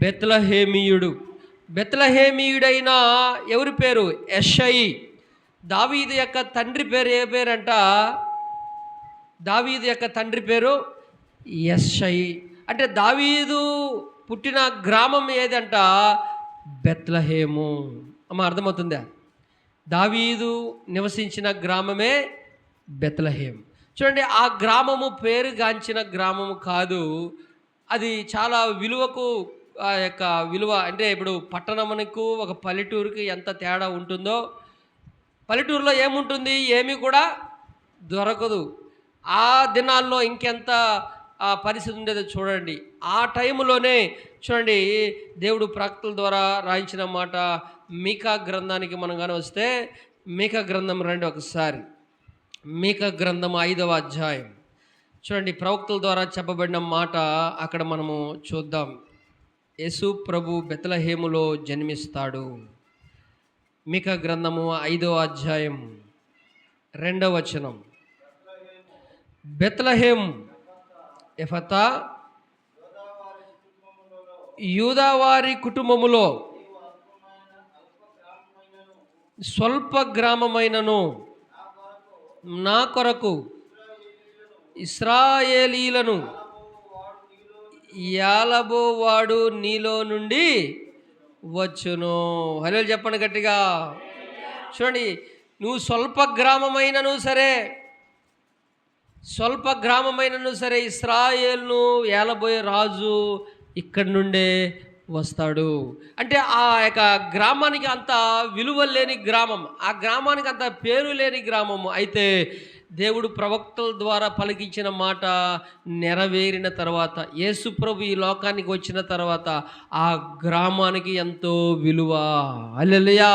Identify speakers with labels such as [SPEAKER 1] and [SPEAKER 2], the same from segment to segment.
[SPEAKER 1] బెత్లహేమీయుడు. బెత్లహేమీయుడైన ఎవరి పేరు? యెషై. దావీదు యొక్క తండ్రి పేరు ఏ పేరంట? దావీదు యొక్క తండ్రి పేరు యెషై. అంటే దావీదు పుట్టిన గ్రామం ఏదంట? బెత్లహేము. అమ్మ, అర్థమవుతుందా? దావీదు నివసించిన గ్రామమే బెత్లహేం. చూడండి, ఆ గ్రామము పేరుగాంచిన గ్రామము కాదు. అది చాలా విలువకు ఆ యొక్క విలువ అంటే ఇప్పుడు పట్టణమునకు ఒక పల్లెటూరుకి ఎంత తేడా ఉంటుందో, పల్లెటూరులో ఏముంటుంది? ఏమీ కూడా దొరకదు. ఆ దినాల్లో ఇంకెంత పరిస్థితి ఉండేదో చూడండి. ఆ టైంలోనే చూడండి, దేవుడు ప్రవక్తల ద్వారా రాయించిన మాట మీకా గ్రంథానికి మనం కానీ వస్తే, మీకా గ్రంథం రండి ఒకసారి. మీకా గ్రంథం 5వ అధ్యాయం చూడండి. ప్రవక్తల ద్వారా చెప్పబడిన మాట అక్కడ మనము చూద్దాం. యేసు ప్రభు బెత్లహేములో జన్మిస్తాడు. మీకా గ్రంథము 5వ అధ్యాయం 2వ వచనం. బెత్లహేం ఎఫతా యూదావారి కుటుంబములో స్వల్ప గ్రామమైనను నా కొరకు ఇశ్రాయేలీలను ఏలబోవాడు నీలో నుండి వచ్చును. హల్లెలూయా చెప్పండి గట్టిగా. చూడండి, నువ్వు స్వల్ప గ్రామమైనను సరే, స్వల్ప గ్రామమైనను సరే, ఇశ్రాయేలును ఏలబోయే రాజు ఇక్కడి నుండే వస్తాడు. అంటే ఆ యొక్క గ్రామానికి అంత విలువ లేని గ్రామం, ఆ గ్రామానికి అంత పేరు లేని గ్రామము. అయితే దేవుడు ప్రవక్తల ద్వారా పలికించిన మాట నెరవేరిన తర్వాత, యేసు ప్రభు ఈ లోకానికి వచ్చిన తర్వాత ఆ గ్రామానికి ఎంతో విలువ. హల్లెలూయా.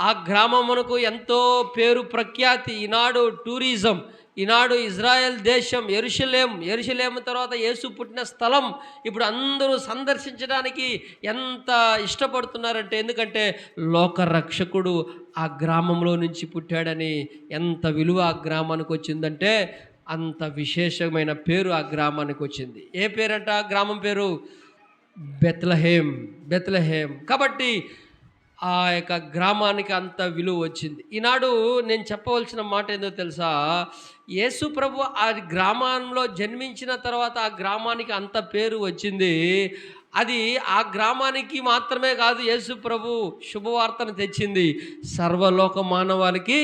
[SPEAKER 1] ఆ గ్రామమునకు ఎంతో పేరు ప్రఖ్యాతి. ఈనాడు టూరిజం, ఈనాడు ఇజ్రాయెల్ దేశం యెరూషలేము తర్వాత యేసు పుట్టిన స్థలం ఇప్పుడు అందరూ సందర్శించడానికి ఎంత ఇష్టపడుతున్నారంటే, ఎందుకంటే లోక రక్షకుడు ఆ గ్రామంలో నుంచి పుట్టాడని ఎంత విలువ ఆ గ్రామానికి వచ్చిందంటే, అంత విశేషమైన పేరు ఆ గ్రామానికి వచ్చింది. ఏ పేరంట? గ్రామం పేరు బెత్లహేం. బెత్లహేం. కాబట్టి ఆ యొక్క గ్రామానికి అంత విలువ వచ్చింది. ఈనాడు నేను చెప్పవలసిన మాట ఏందో తెలుసా? యేసు ప్రభు ఆ గ్రామంలో జన్మించిన తర్వాత ఆ గ్రామానికి అంత పేరు వచ్చింది. అది ఆ గ్రామానికి మాత్రమే కాదు, యేసు ప్రభు శుభవార్తను తెచ్చింది, సర్వలోక మానవాళికి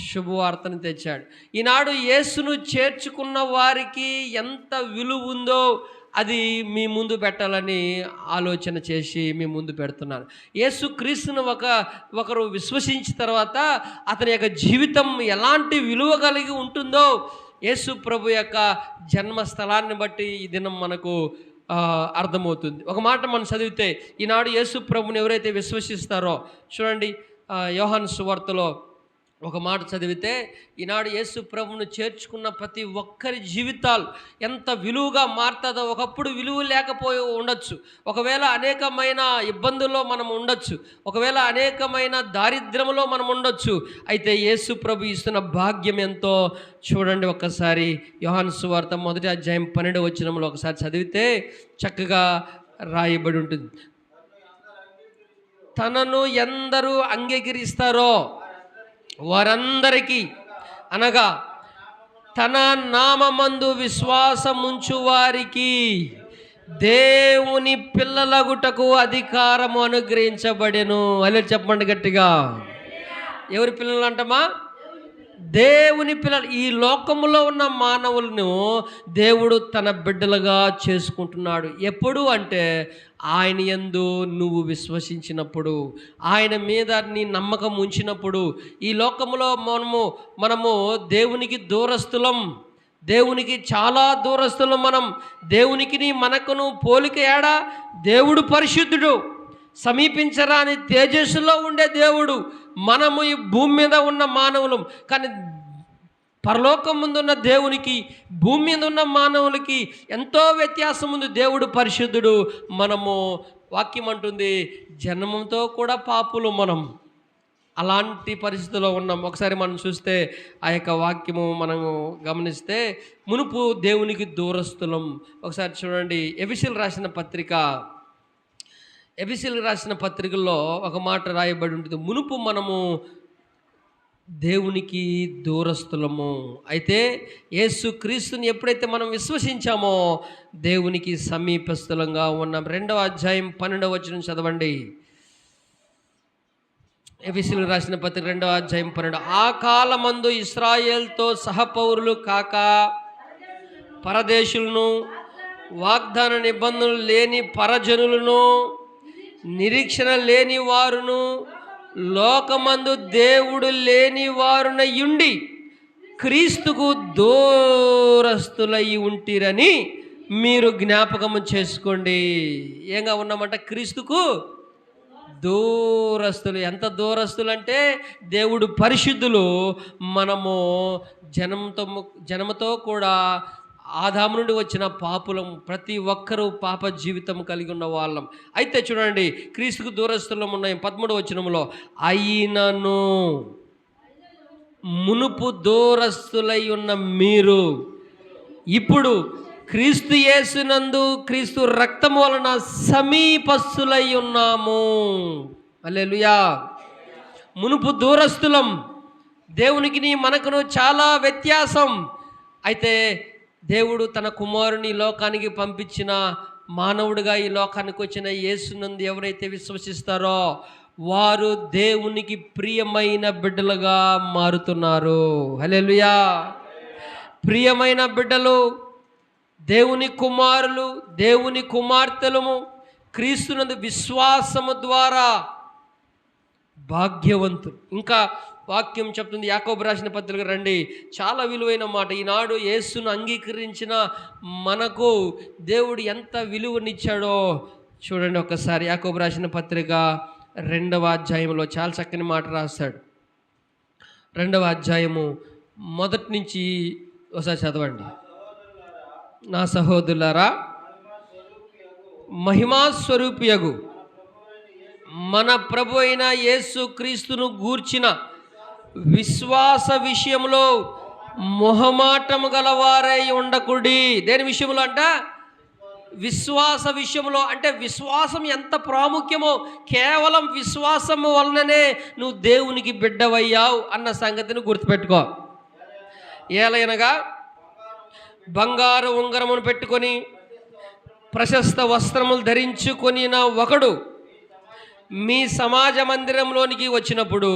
[SPEAKER 1] శుభవార్తను తెచ్చాడు. ఈనాడు యేసును చేర్చుకున్న వారికి ఎంత విలువ ఉందో అది మీ ముందు పెట్టాలని ఆలోచన చేసి మీ ముందు పెడుతున్నాను. యేసు క్రీస్తును ఒకరు విశ్వసించిన తర్వాత అతని యొక్క జీవితం ఎలాంటి విలువ కలిగి ఉంటుందో యేసు ప్రభు యొక్క జన్మస్థలాన్ని బట్టి ఈ దినం మనకు అర్థమవుతుంది. ఒక మాట మనం చదివితే, ఈనాడు యేసు ప్రభుని ఎవరైతే విశ్వసిస్తారో చూడండి, యోహాను సువార్తలో ఒక మాట చదివితే, ఈనాడు యేసు ప్రభువును చేర్చుకున్న ప్రతి ఒక్కరి జీవితాలు ఎంత విలువగా మారుతుందో. ఒకప్పుడు విలువ లేకపోయి ఉండొచ్చు, ఒకవేళ అనేకమైన ఇబ్బందుల్లో మనం ఉండొచ్చు, ఒకవేళ అనేకమైన దారిద్ర్యంలో మనం ఉండొచ్చు. అయితే యేసు ప్రభు ఇస్తున్న భాగ్యం ఎంతో చూడండి. ఒక్కసారి యోహాను సువార్త 1వ అధ్యాయం 12వ వచనంలో ఒకసారి చదివితే చక్కగా రాయబడి ఉంటుంది. తనను ఎందరూ అంగీకరిస్తారో వారందరికీ, అనగా తన నామమందు విశ్వాసముంచు వారికి దేవుని పిల్లలగుటకు అధికారము అనుగ్రహించబడెను. అలా చెప్పండి గట్టిగా. ఎవరి పిల్లలు అంటమా? దేవుని పిల్లలు. ఈ లోకములో ఉన్న మానవులను దేవుడు తన బిడ్డలుగా చేసుకుంటున్నాడు. ఎప్పుడు అంటే ఆయన యందు నువ్వు విశ్వసించినప్పుడు, ఆయన మీద నీ నమ్మకం ఉంచినప్పుడు. ఈ లోకములో మనము దేవునికి దూరస్తులం, దేవునికి చాలా దూరస్తులం. మనం దేవునికి మనకును పోలిక ఏడా? దేవుడు పరిశుద్ధుడు, సమీపించరాని తేజస్సులో ఉండే దేవుడు. మనము ఈ భూమి మీద ఉన్న మానవులం. కానీ పరలోకం ముందున్న దేవునికి, భూమి మీద ఉన్న మానవులకి ఎంతో వ్యత్యాసం ఉంది. దేవుడు పరిశుద్ధుడు, మనము వాక్యం అంటుంది జన్మంతో కూడా పాపులు మనం. అలాంటి పరిస్థితిలో ఉన్నాం. ఒకసారి మనం చూస్తే ఆ యొక్క వాక్యము మనము గమనిస్తే, మునుపు దేవునికి దూరస్తులం. ఒకసారి చూడండి, ఎఫెసీయులకు రాసిన పత్రికల్లో ఒక మాట రాయబడి ఉంటుంది, మునుపు మనము దేవునికి దూరస్తులము, అయితే యేసుక్రీస్తుని ఎప్పుడైతే మనం విశ్వసించామో దేవునికి సమీపస్థులంగా ఉన్నాం. 2వ అధ్యాయం 12వ వచనం చదవండి. ఎఫెసీయులకు రాసిన పత్రిక 2వ అధ్యాయం 12. ఆ కాలమందు ఇశ్రాయేలుతో సహపౌరులు కాక పరదేశులను, వాగ్దాన నిబంధనలు లేని పరజనులను, నిరీక్షణ లేని వారును, లోకమందు దేవుడు లేని వారునయుండి క్రీస్తుకు దూరస్తులై ఉంటిరని మీరు జ్ఞాపకము చేసుకోండి. ఏంగా ఉన్నామంట? క్రీస్తుకు దూరస్తులు. ఎంత దూరస్తులు అంటే, దేవుడు పరిశుద్ధులు, మనము జనముతో కూడా ఆదాము నుండి వచ్చిన పాపులం. ప్రతి ఒక్కరూ పాప జీవితం కలిగి ఉన్న వాళ్ళం. అయితే చూడండి, క్రీస్తుకు దూరస్తులం ఉన్నాయి. 13వ వచనంలో, అయినను మునుపు దూరస్తులై ఉన్న మీరు ఇప్పుడు క్రీస్తు యేసునందు క్రీస్తు రక్తము వలన సమీపస్తులై ఉన్నాము. హల్లెలూయా. మునుపు దూరస్తులం. దేవునికి మనకును చాలా వ్యత్యాసం. అయితే దేవుడు తన కుమారుని లోకానికి పంపించిన, మానవుడిగా ఈ లోకానికి వచ్చిన యేసునందు ఎవరైతే విశ్వసిస్తారో వారు దేవునికి ప్రియమైన బిడ్డలుగా మారుతున్నారు. హల్లెలూయా. ప్రియమైన బిడ్డలు, దేవుని కుమారులు, దేవుని కుమార్తెలము, క్రీస్తునందు విశ్వాసము ద్వారా భాగ్యవంతులు. ఇంకా వాక్యం చెప్తుంది, యాకోబు రాసిన పత్రిక రండి, చాలా విలువైన మాట. ఈనాడు యేసును అంగీకరించిన మనకు దేవుడు ఎంత విలువనిచ్చాడో చూడండి ఒకసారి. యాకోబు రాసిన పత్రిక 2వ అధ్యాయంలో చాలా చక్కని మాట రాస్తాడు. 2వ అధ్యాయము మొదటి నుంచి ఒకసారి చదవండి. నా సహోదరులారా, మహిమా స్వరూపియగు మన ప్రభు అయిన యేసు క్రీస్తును గూర్చిన విశ్వాస విషయంలో మొహమాటము గలవారై ఉండకుడి. దేని విషయంలో అంట? విశ్వాస విషయంలో. అంటే విశ్వాసం ఎంత ప్రాముఖ్యమో, కేవలం విశ్వాసము వలననే నువ్వు దేవునికి బిడ్డవయ్యావు అన్న సంగతిని గుర్తుపెట్టుకో. ఏలైనగా బంగారు ఉంగరమును పెట్టుకొని ప్రశస్త వస్త్రములు ధరించుకొనిన ఒకడు మీ సమాజ మందిరంలోనికి వచ్చినప్పుడు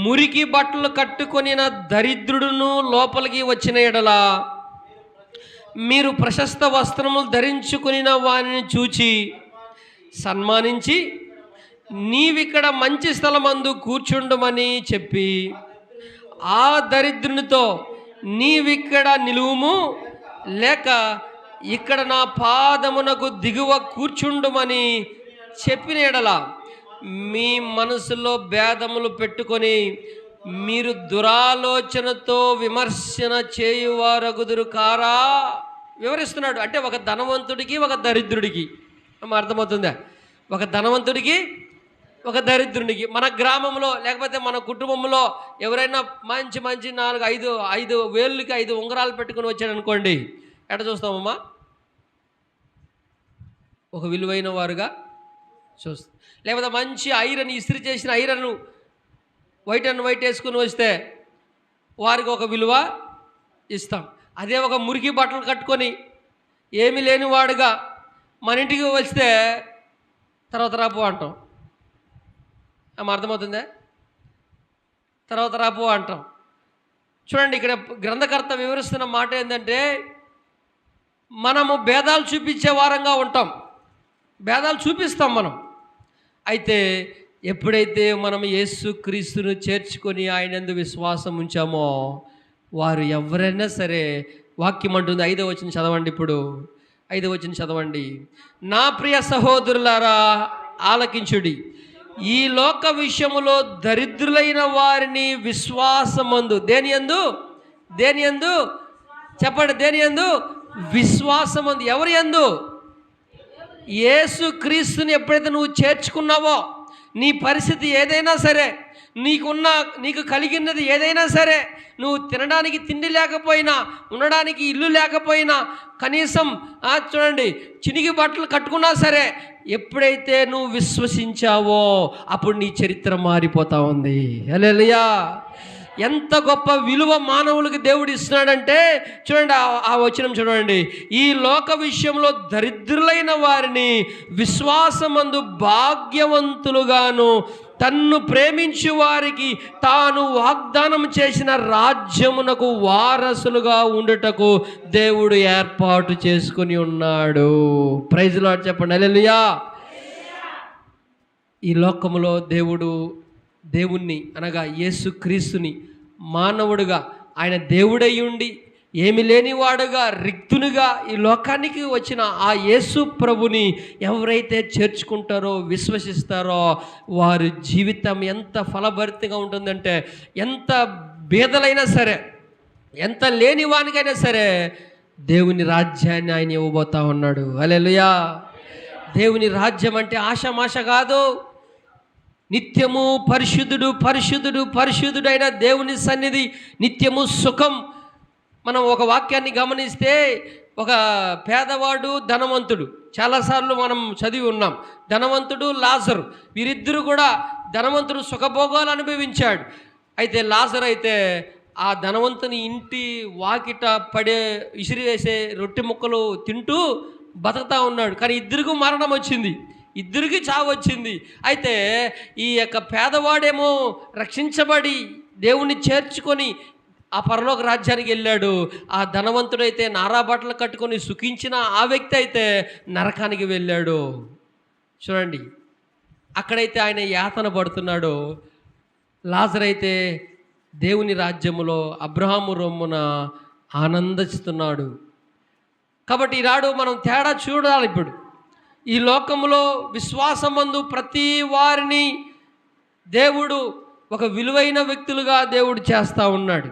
[SPEAKER 1] మురికి బట్టలు కట్టుకొనిన దరిద్రుడును లోపలికి వచ్చిన ఎడల మీరు ప్రశస్త వస్త్రములు ధరించుకొనిన వారిని చూచి సన్మానించి నీవిక్కడ మంచి స్థలమందు కూర్చుండమని చెప్పి ఆ దరిద్రునితో నీవిక్కడ నిలువుము, లేక ఇక్కడ నా పాదమునకు దిగువ కూర్చుండుమని చెప్పిన ఎడల మీ మనసులో భేదములు పెట్టుకొని మీరు దురాలోచనతో విమర్శన చేయువారగుదురు కారా. వివరిస్తున్నాడు. అంటే ఒక ధనవంతుడికి ఒక దరిద్రుడికి అర్థమవుతుందా? ఒక ధనవంతుడికి ఒక దరిద్రునికి. మన గ్రామంలో లేకపోతే మన కుటుంబంలో ఎవరైనా మంచి 5 వేలుకి 5 ఉంగరాలు పెట్టుకొని వచ్చాడు అనుకోండి, ఎట్లా చూస్తామమ్మా? ఒక విలువైన వారుగా చూస్తాం. లేకపోతే మంచి ఐరన్, ఇస్త్రీ చేసిన ఐరన్ వైట్ అండ్ వైట్ వేసుకుని వస్తే వారికి ఒక విలువ ఇస్తాం. అదే ఒక మురికి బట్టలు కట్టుకొని ఏమీ లేనివాడుగా మన ఇంటికి వస్తే తర్వాత రాపో అంటాం. అర్థమవుతుందా? తర్వాత రాపో అంటాం. చూడండి, ఇక్కడ గ్రంథకర్త వివరిస్తున్న మాట ఏంటంటే, మనము భేదాలు చూపించే వారంగా ఉంటాం, భేదాలు చూపిస్తాం మనం. అయితే ఎప్పుడైతే మనం యేసుక్రీస్తును చేర్చుకొని ఆయనందు విశ్వాసం ఉంచామో వారు ఎవరైనా సరే, వాక్యం అంటుంది 5వ వచనం చదవండి. ఇప్పుడు 5వ వచనం చదవండి. నా ప్రియ సహోదరులారా ఆలకించుడి, ఈ లోక విషయములో దరిద్రులైన వారిని విశ్వాసమందు, దేని యందు చెప్పండి, దేని యందు? విశ్వాసమందు. ఎవరి యందు? యేసు క్రీస్తుని ఎప్పుడైతే నువ్వు చేర్చుకున్నావో, నీ పరిస్థితి ఏదైనా సరే, నీకు కలిగినది ఏదైనా సరే, నువ్వు తినడానికి తిండి లేకపోయినా, ఉండడానికి ఇల్లు లేకపోయినా, కనీసం చూడండి చినిగి బట్టలు కట్టుకున్నా సరే, ఎప్పుడైతే నువ్వు విశ్వసించావో అప్పుడు నీ చరిత్ర మారిపోతా ఉంది. హల్లెలూయా. ఎంత గొప్ప విలువ మానవులకి దేవుడు ఇస్తున్నాడంటే చూడండి, ఆ వచనం చూడండి. ఈ లోక విషయంలో దరిద్రులైన వారిని విశ్వాసమందు భాగ్యవంతులుగాను, తన్ను ప్రేమించు వారికి తాను వాగ్దానం చేసిన రాజ్యమునకు వారసులుగా ఉండుటకు దేవుడు ఏర్పాటు చేసుకుని ఉన్నాడు. ప్రైజ్ లార్డ్ చెప్పండి. హల్లెలూయా. ఈ లోకములో దేవుణ్ణి అనగా యేసుక్రీస్తుని మానవుడుగా, ఆయన దేవుడై ఉండి ఏమి లేనివాడుగా, రిక్తునిగా ఈ లోకానికి వచ్చిన ఆ యేసు ప్రభుని ఎవరైతే చేర్చుకుంటారో, విశ్వసిస్తారో, వారి జీవితం ఎంత ఫలభరితంగా ఉంటుందంటే, ఎంత బీదలైనా సరే, ఎంత లేని వానికైనా సరే దేవుని రాజ్యాన్ని ఆయన ఇవ్వబోతా ఉన్నాడు. హల్లెలూయా. దేవుని రాజ్యం అంటే ఆషామాష కాదు. నిత్యము పరిశుద్ధుడైన దేవుని సన్నిధి, నిత్యము సుఖం. మనం ఒక వాక్యాన్ని గమనిస్తే, ఒక పేదవాడు, ధనవంతుడు, చాలాసార్లు మనం చదివి ఉన్నాం. ధనవంతుడు, లాజరు, వీరిద్దరూ కూడా, ధనవంతుడు సుఖభోగాలు అనుభవించాడు. అయితే లాజరు అయితే ఆ ధనవంతుని ఇంటి వాకిట విసిరివేసే రొట్టె ముక్కలు తింటూ బతుకుతా ఉన్నాడు. కానీ ఇద్దరికీ మరణం వచ్చింది, ఇద్దరికి చావు వచ్చింది. అయితే ఈ యొక్క పేదవాడేమో రక్షించబడి దేవుణ్ణి చేర్చుకొని ఆ పరలోక రాజ్యానికి వెళ్ళాడు. ఆ ధనవంతుడైతే నారా బట్టలు కట్టుకొని సుఖించిన ఆ వ్యక్తి అయితే నరకానికి వెళ్ళాడు. చూడండి, అక్కడైతే ఆయన యాతన పడుతున్నాడు. లాజరు అయితే దేవుని రాజ్యములో అబ్రహాము రొమ్మున ఆనందిస్తున్నాడు. కాబట్టి ఈనాడు మనం తేడా చూడాలి. ఇప్పుడు ఈ లోకములో విశ్వాసమందు ప్రతి వారిని దేవుడు ఒక విలువైన వ్యక్తులుగా దేవుడు చేస్తూ ఉన్నాడు.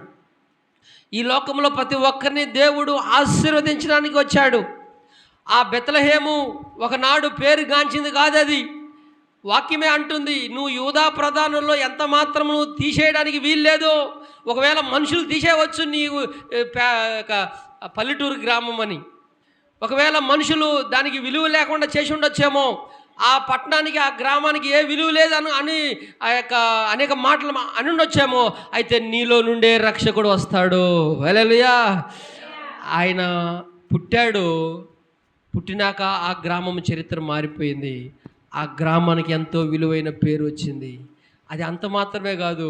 [SPEAKER 1] ఈ లోకంలో ప్రతి ఒక్కరిని దేవుడు ఆశీర్వదించడానికి వచ్చాడు. ఆ బెత్లెహేము ఒకనాడు పేరుగాంచింది కాదు. అది వాక్యమే అంటుంది, నువ్వు యూదా ప్రధానుల్లో ఎంత మాత్రం నువ్వు తీసేయడానికి వీల్లేదు. ఒకవేళ మనుషులు తీసేయవచ్చు నీవు పల్లెటూరు గ్రామం అని. ఒకవేళ మనుషులు దానికి విలువ లేకుండా చేసి ఉండొచ్చేమో, ఆ పట్టణానికి, ఆ గ్రామానికి ఏ విలువ లేదు అని ఆ యొక్క అనేక మాటలు అని ఉండొచ్చేమో. అయితే నీలో నుండే రక్షకుడు వస్తాడు. హల్లెలూయా. ఆయన పుట్టినాక ఆ గ్రామం చరిత్ర మారిపోయింది. ఆ గ్రామానికి ఎంతో విలువైన పేరు వచ్చింది. అది అంత మాత్రమే కాదు,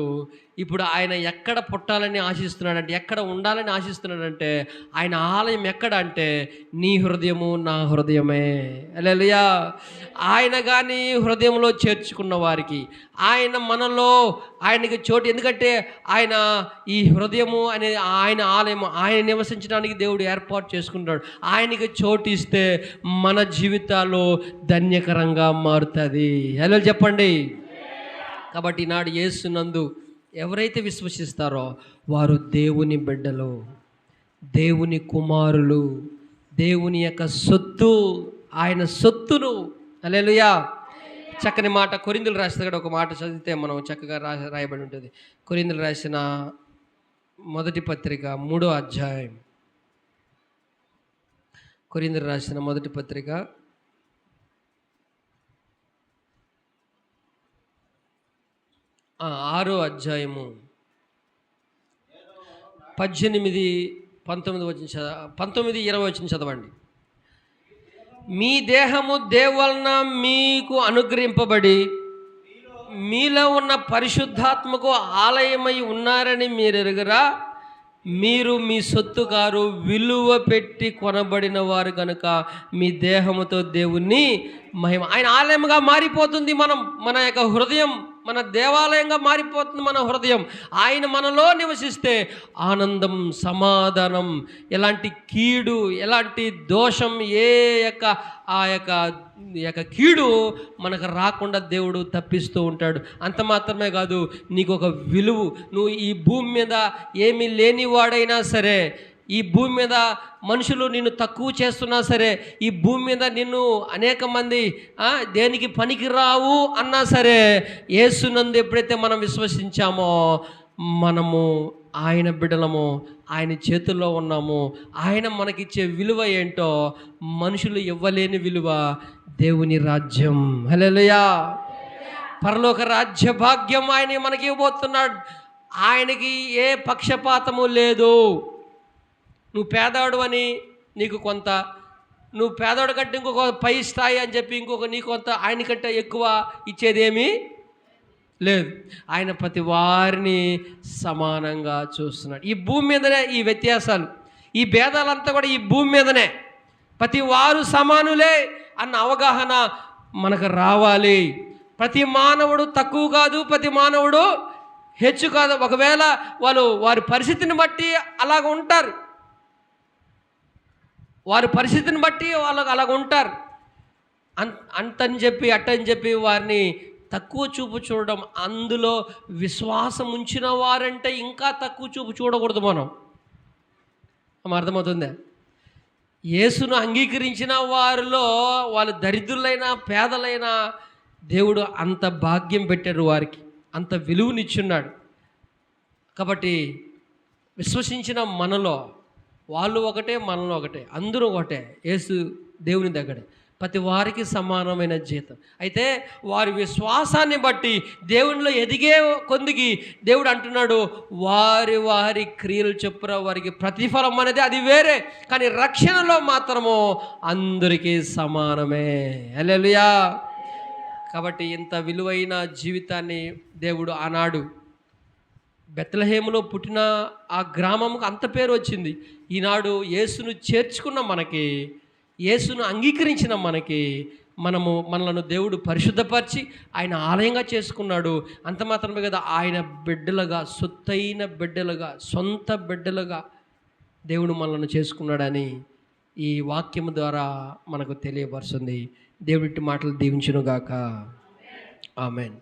[SPEAKER 1] ఇప్పుడు ఆయన ఎక్కడ పుట్టాలని ఆశిస్తున్నాడంటే, ఎక్కడ ఉండాలని ఆశిస్తున్నాడంటే, ఆయన ఆలయం ఎక్కడ అంటే నీ హృదయము నా హృదయమే. హల్లెలూయా. ఆయన కానీ హృదయంలో చేర్చుకున్న వారికి ఆయనకి చోటు, ఎందుకంటే ఆయన ఈ హృదయము అనే ఆయన ఆలయము, ఆయన నివసించడానికి దేవుడు ఏర్పాటు చేసుకుంటాడు. ఆయనకి చోటు ఇస్తే మన జీవితాలు ధన్యకరంగా మారుతుంది. హల్లెలూయా చెప్పండి. కాబట్టి ఈనాడు యేసునందు ఎవరైతే విశ్వసిస్తారో వారు దేవుని బిడ్డలు, దేవుని కుమారులు, దేవుని యొక్క సొత్తు, ఆయన సొత్తును. హల్లెలూయా. చక్కని మాట కొరింథీయులు రాసిన ఒక మాట చదివితే మనం చక్కగా రాయబడి ఉంటుంది. కొరింథీయులు రాసిన మొదటి పత్రిక 3వ అధ్యాయం. కొరింథీయులు రాసిన మొదటి పత్రిక 6వ అధ్యాయము 18, 19, 20 వచనం చదవండి. మీ దేహము దేవుని వలన మీకు అనుగ్రహింపబడి మీలో ఉన్న పరిశుద్ధాత్మకు ఆలయమై ఉన్నారని మీరు ఎరుగరా? మీరు మీ సొత్తు కారు, విలువ పెట్టి కొనబడిన వారు కనుక మీ దేహముతో దేవుణ్ణి మహిమ. ఆయన ఆలయంగా మారిపోతుంది మన యొక్క హృదయం, మన దేవాలయంగా మారిపోతుంది మన హృదయం. ఆయన మనలో నివసిస్తే ఆనందం, సమాధానం, ఎలాంటి కీడు, ఎలాంటి దోషం, ఆ యొక్క కీడు మనకు రాకుండా దేవుడు తప్పిస్తూ ఉంటాడు. అంత మాత్రమే కాదు, నీకు ఒక విలువ, నువ్వు ఈ భూమి మీద ఏమీ లేనివాడైనా సరే, ఈ భూమి మీద మనుషులు నిన్ను తక్కువ చేస్తున్నా సరే, ఈ భూమి మీద నిన్ను అనేక మంది దేనికి పనికిరావు అన్నా సరే, యేసునందు ఎప్పుడైతే మనం విశ్వసించామో మనము ఆయన బిడ్డలము, ఆయన చేతుల్లో ఉన్నాము. ఆయన మనకిచ్చే విలువ ఏంటో మనుషులు ఇవ్వలేని విలువ దేవుని రాజ్యం. హల్లెలూయా. పరలోక రాజ్య భాగ్యం ఆయన మనకి ఇవ్వబోతున్నాడు. ఆయనకి ఏ పక్షపాతము లేదు. నువ్వు పేదవాడు అని నీకు కొంత, నువ్వు పేదవాడు కంటే ఇంకొక పై స్థాయి అని చెప్పి ఇంకొక నీ కొంత, ఆయనకంటే ఎక్కువ ఇచ్చేదేమీ లేదు. ఆయన ప్రతి వారిని సమానంగా చూస్తున్నాడు. ఈ భూమి మీదనే ఈ వ్యత్యాసాలు, ఈ భేదాలంతా కూడా ఈ భూమి మీదనే. ప్రతి వారు సమానులే అన్న అవగాహన మనకు రావాలి. ప్రతి మానవుడు తక్కువ కాదు, ప్రతి మానవుడు హెచ్చు కాదు. ఒకవేళ వారి పరిస్థితిని బట్టి అలాగ ఉంటారు, వారి పరిస్థితిని బట్టి వాళ్ళకు అలాగ ఉంటారు. అంతని చెప్పి అట్టని చెప్పి వారిని తక్కువ చూపు చూడడం, అందులో విశ్వాసం ఉంచిన వారంటే ఇంకా తక్కువ చూపు చూడకూడదు మనం. అర్థమవుతుందా? యేసును అంగీకరించిన వారిలో వాళ్ళు దరిద్రులైనా పేదలైనా దేవుడు అంత భాగ్యం పెట్టాడు, వారికి అంత విలువనిచ్చున్నాడు. కాబట్టి విశ్వసించిన మనలో వాళ్ళు ఒకటే, మనలో ఒకటే, అందరూ ఒకటే. యేసు దేవుని దగ్గరే, ప్రతి వారికి సమానమైన జీతం. అయితే వారి విశ్వాసాన్ని బట్టి దేవునిలో ఎదిగే కొందికి దేవుడు అంటున్నాడు, వారి వారి క్రియలు చొప్పున వారికి ప్రతిఫలం అనేది అది వేరే, కానీ రక్షణలో మాత్రము అందరికీ సమానమే. హల్లెలూయా. కాబట్టి ఇంత విలువైన జీవితాన్ని దేవుడు ఆనాడు బెత్లెహేములో పుట్టిన ఆ గ్రామంకు అంత పేరు వచ్చింది. ఈనాడు యేసును చేర్చుకున్న మనకి, యేసును అంగీకరించిన మనకి, మనలను దేవుడు పరిశుద్ధపరిచి ఆయన ఆలయంగా చేసుకున్నాడు. అంత మాత్రమే కదా, ఆయన బిడ్డలుగా, సొత్తైన బిడ్డలుగా, సొంత బిడ్డలుగా దేవుడు మనలను చేసుకున్నాడని ఈ వాక్యం ద్వారా మనకు తెలియపరుస్తుంది. దేవుడి మాటలు దీవించునుగాక. ఆమేన్.